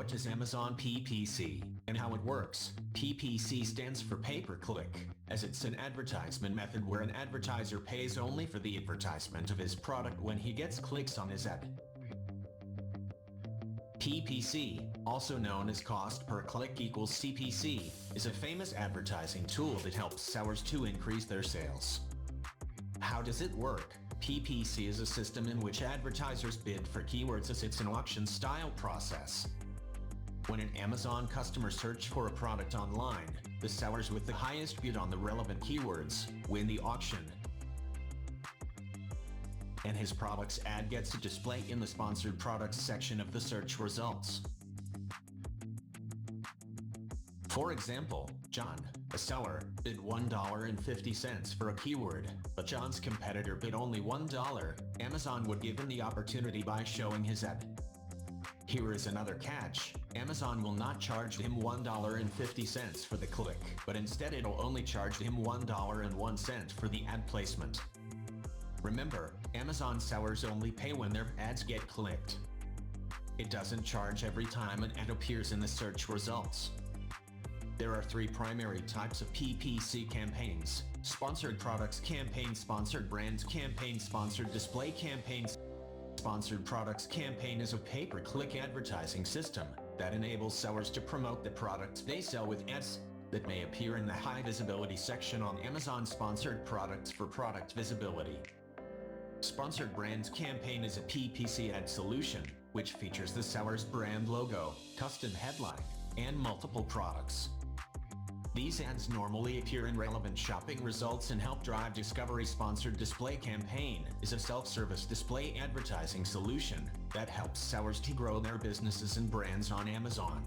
What is Amazon PPC and how it works? PPC stands for pay-per-click, as it's an advertisement method where an advertiser pays only for the advertisement of his product when he gets clicks on his ad. PPC, also known as cost per click equals CPC, is a famous advertising tool that helps sellers to increase their sales. How does it work? PPC is a system in which advertisers bid for keywords as it's an auction-style process. When an Amazon customer searches for a product online, the sellers with the highest bid on the relevant keywords win the auction, and his product's ad gets a display in the sponsored products section of the search results. For example, John, a seller, bid $1.50 for a keyword, but John's competitor bid only $1. Amazon would give him the opportunity by showing his ad. Here is another catch. Amazon will not charge him $1.50 for the click, but instead it'll only charge him $1.01 for the ad placement. Remember, Amazon sellers only pay when their ads get clicked. It doesn't charge every time an ad appears in the search results. There are three primary types of PPC campaigns: sponsored products campaign, sponsored brands campaign, sponsored display campaigns. Sponsored products campaign is a pay-per-click advertising system that enables sellers to promote the products they sell with ads that may appear in the high visibility section on Amazon sponsored products for product visibility. Sponsored brands campaign is a PPC ad solution, which features the seller's brand logo, custom headline, and multiple products. These ads normally appear in relevant shopping results and help drive discovery. Sponsored display campaign is a self-service display advertising solution that helps sellers to grow their businesses and brands on Amazon.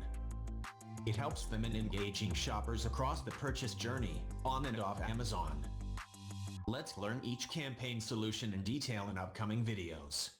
It helps them in engaging shoppers across the purchase journey, on and off Amazon. Let's learn each campaign solution in detail in upcoming videos.